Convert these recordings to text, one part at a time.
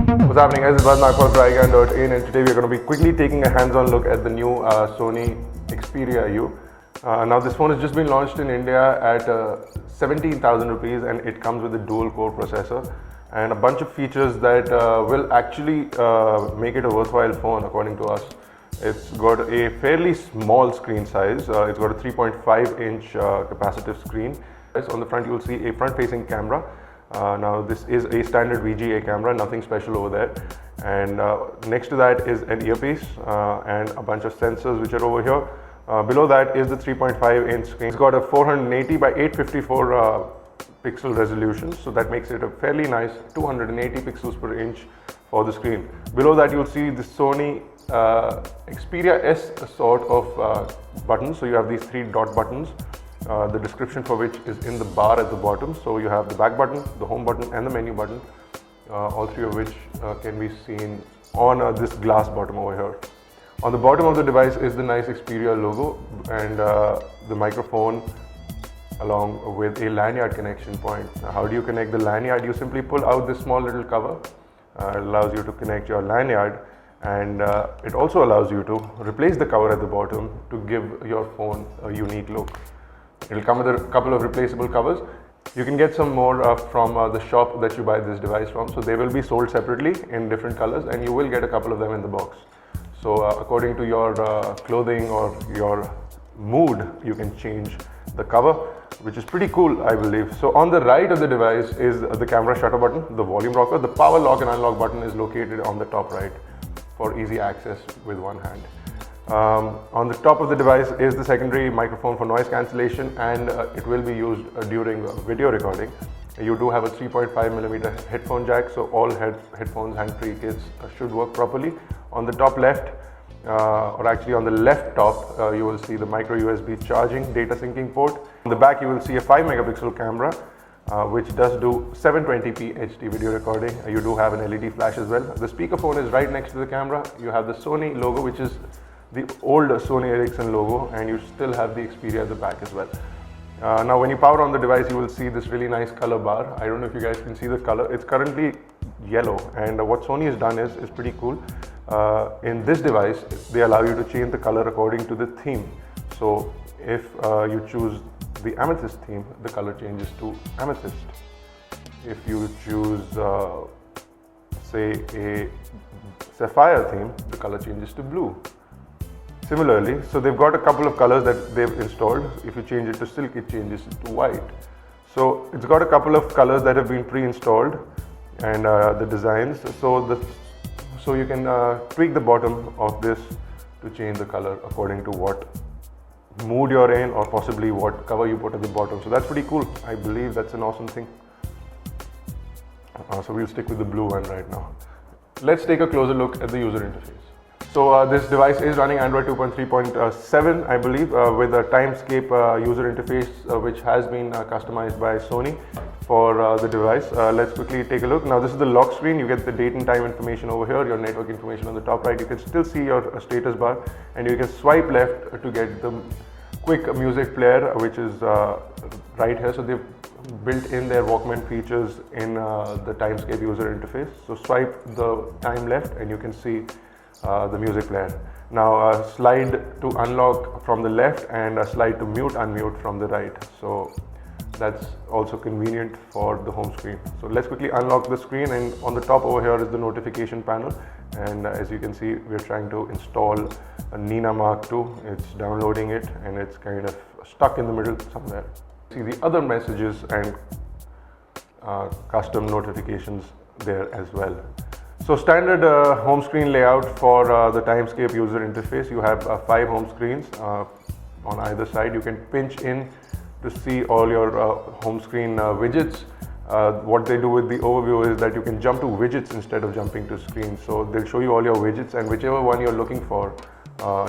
What's happening guys, it's Bharat for iGyaan.in, and today we're going to be quickly taking a hands-on look at the new Sony Xperia U. Now this phone has just been launched in India at 17,000 rupees, and it comes with a dual core processor and a bunch of features that will actually make it a worthwhile phone according to us. It's got a fairly small screen size. It's got a 3.5 inch capacitive screen. On the front you'll see a front-facing camera. Now this is a standard VGA camera, nothing special over there. And next to that is an earpiece and a bunch of sensors which are over here. Below that is the 3.5 inch screen. It's got a 480 by 854 pixel resolution, so that makes it a fairly nice 280 pixels per inch for the screen. Below that you'll see the Sony Xperia S sort of buttons. So you have these 3 dot buttons, the description for which is in the bar at the bottom. So you have the back button, the home button and the menu button, all 3 of which can be seen on this glass bottom over here. On the bottom of the device is the nice Xperia logo and the microphone along with a lanyard connection point. Now, how do you connect the lanyard? You simply pull out this small little cover. It allows you to connect your lanyard, and it also allows you to replace the cover at the bottom to give your phone a unique look. It will come with a couple of replaceable covers. You can get some more from the shop that you buy this device from. So they will be sold separately in different colors, and you will get a couple of them in the box. So according to your clothing or your mood, you can change the cover, which is pretty cool, I believe. So on the right of the device is the camera shutter button, the volume rocker. The power lock and unlock button is located on the top right for easy access with one hand. On the top of the device is the secondary microphone for noise cancellation, and it will be used during video recording. You do have a 3.5mm headphone jack, so all headphones, hands-free kits should work properly. On the top left, or actually on the left top, you will see the micro USB charging data syncing port. On the back you will see a 5-megapixel camera which does do 720p HD video recording. You do have an LED flash as well. The speakerphone is right next to the camera. You have the Sony logo, which is the old Sony Ericsson logo, and you still have the Xperia at the back as well. Now when you power on the device, you will see this really nice color bar. I don't know if you guys can see the color. It's currently yellow, and what Sony has done is pretty cool. In this device, they allow you to change the color according to the theme. So if you choose the amethyst theme, the color changes to amethyst. If you choose say a sapphire theme, the color changes to blue. Similarly, so they've got a couple of colors that they've installed. If you change it to silk, it changes to white. So it's got a couple of colors that have been pre-installed, and the designs. So you can tweak the bottom of this to change the color according to what mood you're in, or possibly what cover you put at the bottom. So that's pretty cool. I believe that's an awesome thing. So we'll stick with the blue one right now. Let's take a closer look at the user interface. So this device is running Android 2.3.7, I believe, with a Timescape user interface which has been customized by Sony for the device. Let's quickly take a look. Now this is the lock screen. You get the date and time information over here, your network information on the top right. You can still see your status bar, and you can swipe left to get the quick music player, which is right here. So they've built in their Walkman features in the Timescape user interface. So swipe the time left and you can see the music player. Now slide to unlock from the left, and slide to mute unmute from the right. So that's also convenient for the home screen. So let's quickly unlock the screen, and on the top over here is the notification panel, and as you can see, we're trying to install a Nina Mark II. It's downloading it, and it's kind of stuck in the middle somewhere. See the other messages and custom notifications there as well. So standard home screen layout for the Timescape user interface. You have 5 home screens on either side. You can pinch in to see all your home screen widgets. What they do with the overview is that you can jump to widgets instead of jumping to screens. So they'll show you all your widgets, and whichever one you're looking for,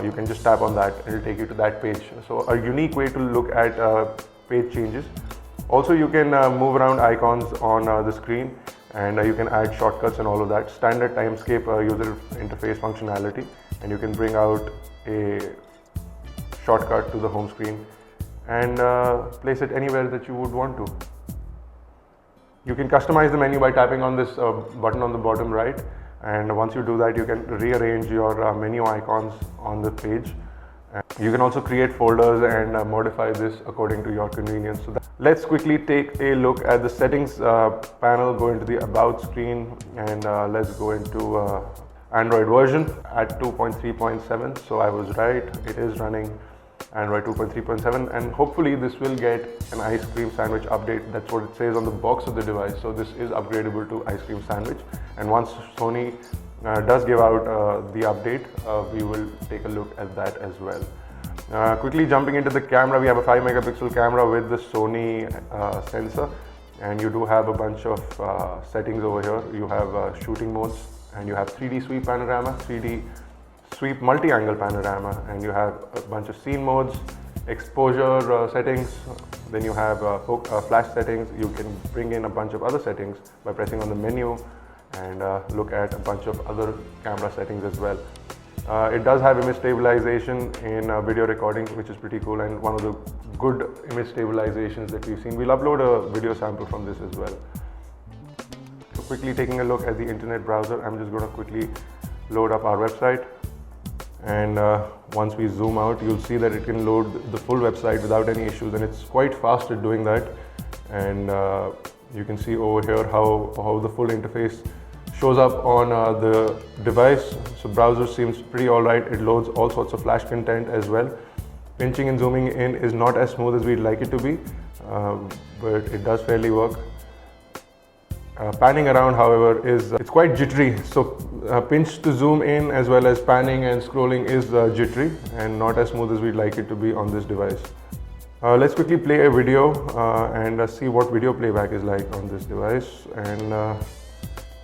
you can just tap on that and it'll take you to that page. So a unique way to look at page changes. Also, you can move around icons on the screen, and you can add shortcuts and all of that. Standard Timescape user interface functionality, and you can bring out a shortcut to the home screen and place it anywhere that you would want to. You can customize the menu by tapping on this button on the bottom right, and once you do that, you can rearrange your menu icons on the page. You can also create folders and modify this according to your convenience. Let's quickly take a look at the settings panel, go into the about screen, and let's go into Android version at 2.3.7. So I was right, it is running Android 2.3.7, and hopefully this will get an ice cream sandwich update. That's what it says on the box of the device. So this is upgradable to ice cream sandwich, and once Sony does give out the update, we will take a look at that as well. Quickly jumping into the camera, we have a 5 megapixel camera with the Sony sensor, and you do have a bunch of settings over here. You have shooting modes, and you have 3D sweep panorama, 3D sweep multi-angle panorama, and you have a bunch of scene modes, exposure settings, then you have flash settings. You can bring in a bunch of other settings by pressing on the menu and look at a bunch of other camera settings as well. It does have image stabilization in video recording, which is pretty cool, and one of the good image stabilizations that we've seen. We'll upload a video sample from this as well. So quickly taking a look at the internet browser, I'm just going to quickly load up our website, and once we zoom out, you'll see that it can load the full website without any issues, and it's quite fast at doing that. And you can see over here how the full interface shows up on the device. So browser seems pretty alright. It loads all sorts of flash content as well. Pinching and zooming in is not as smooth as we'd like it to be, but it does fairly work. Panning around, however, it's quite jittery. So pinch to zoom in as well as panning and scrolling is jittery and not as smooth as we'd like it to be on this device. Let's quickly play a video and see what video playback is like on this device. And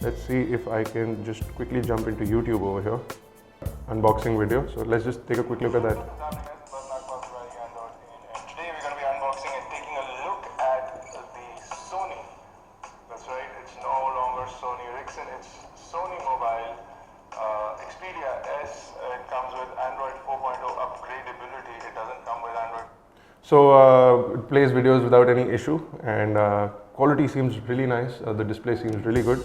let's see if I can just quickly jump into YouTube over here. Unboxing video. So let's just take a quick look at that. Today we're going to be unboxing and taking a look at the Sony. That's right, it's no longer Sony Ericsson, it's Sony Mobile XPERIA S. It comes with Android 4.0 upgradability. It doesn't come with Android. So it plays videos without any issue, and quality seems really nice. The display seems really good,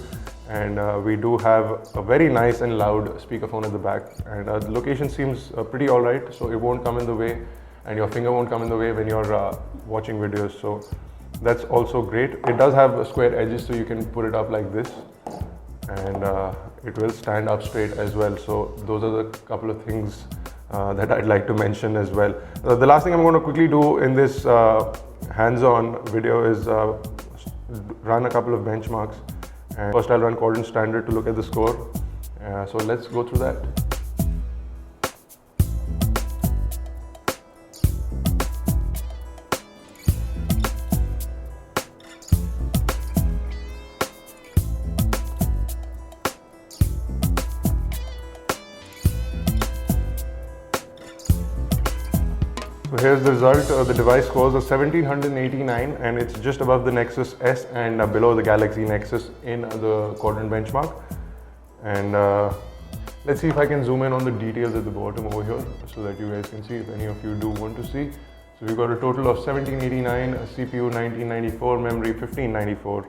and we do have a very nice and loud speakerphone at the back, and the location seems pretty alright, so it won't come in the way and your finger won't come in the way when you're watching videos. So that's also great. It does have square edges, so you can put it up like this, and it will stand up straight as well. So those are the couple of things that I'd like to mention as well. The last thing I'm going to quickly do in this hands-on video is run a couple of benchmarks. And first I'll run quadrant standard to look at the score. So let's go through that. So here's the result. The device scores a 1789, and it's just above the Nexus S and below the Galaxy Nexus in the quadrant benchmark. And let's see if I can zoom in on the details at the bottom over here so that you guys can see if any of you do want to see. So we've got a total of 1789, CPU 1994, memory 1594,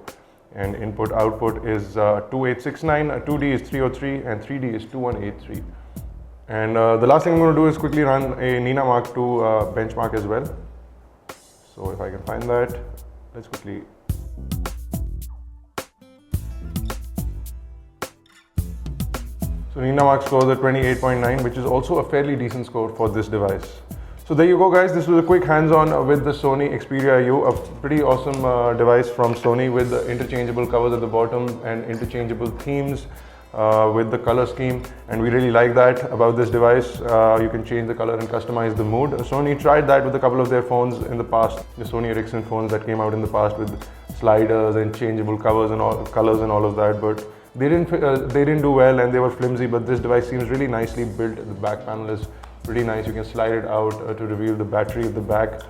and input output is 2869, 2D is 303, and 3D is 2183. And the last thing I'm going to do is quickly run a Nina Mark II benchmark as well. So if I can find that, let's quickly. So Nina Mark scores at 28.9, which is also a fairly decent score for this device. So there you go, guys. This was a quick hands-on with the Sony Xperia U, a pretty awesome device from Sony with the interchangeable covers at the bottom and interchangeable themes with the color scheme, and we really like that about this device. You can change the color and customize the mood. Sony tried that with a couple of their phones in the past, the Sony Ericsson phones that came out in the past with sliders and changeable covers and all colors and all of that, but they didn't do well and they were flimsy. But this device seems really nicely built. The back panel is pretty nice. You can slide it out to reveal the battery at the back,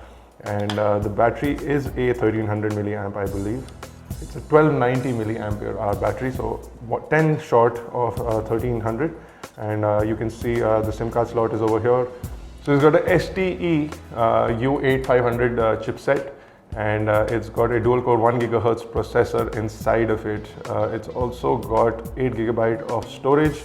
and the battery is a 1300 milliamp, I believe. It's a 1290 milliampere hour battery, so 10 short of 1300. And you can see the SIM card slot is over here. So it's got a STE U8500 chipset, and it's got a dual core 1 gigahertz processor inside of it. It's also got 8 gigabyte of storage,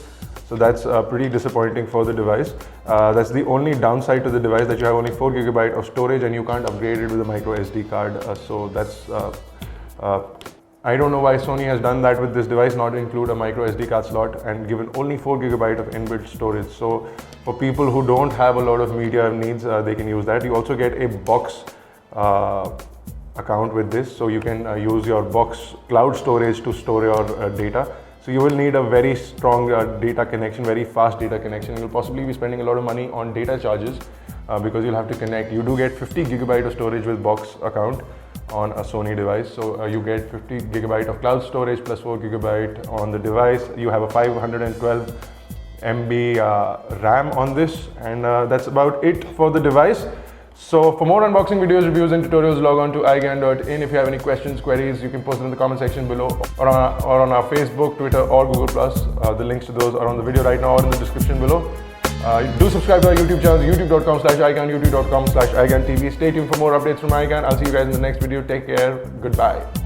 so that's pretty disappointing for the device. That's the only downside to the device, that you have only 4 gigabyte of storage and you can't upgrade it with a micro SD card. So that's I don't know why Sony has done that with this device, not include a micro SD card slot and given only 4 gigabyte of inbuilt storage. So for people who don't have a lot of media needs, they can use that. You also get a box account with this, so you can use your box cloud storage to store your data. So you will need a very strong data connection, very fast data connection. You'll possibly be spending a lot of money on data charges because you'll have to connect. You do get 50 gigabyte of storage with box account on a Sony device. So you get 50 gigabyte of cloud storage plus 4 gigabyte on the device. You have a 512 MB RAM on this, and that's about it for the device. So for more unboxing videos, reviews and tutorials, log on to iGyaan.in. If you have any questions, queries, you can post them in the comment section below, or on our Facebook, Twitter or Google+. The links to those are on the video right now or in the description below. Do subscribe to our YouTube channel, youtube.com/iGyaan, youtube.com/iGyaan TV. Stay tuned for more updates from iGyaan. I'll see you guys in the next video. Take care. Goodbye.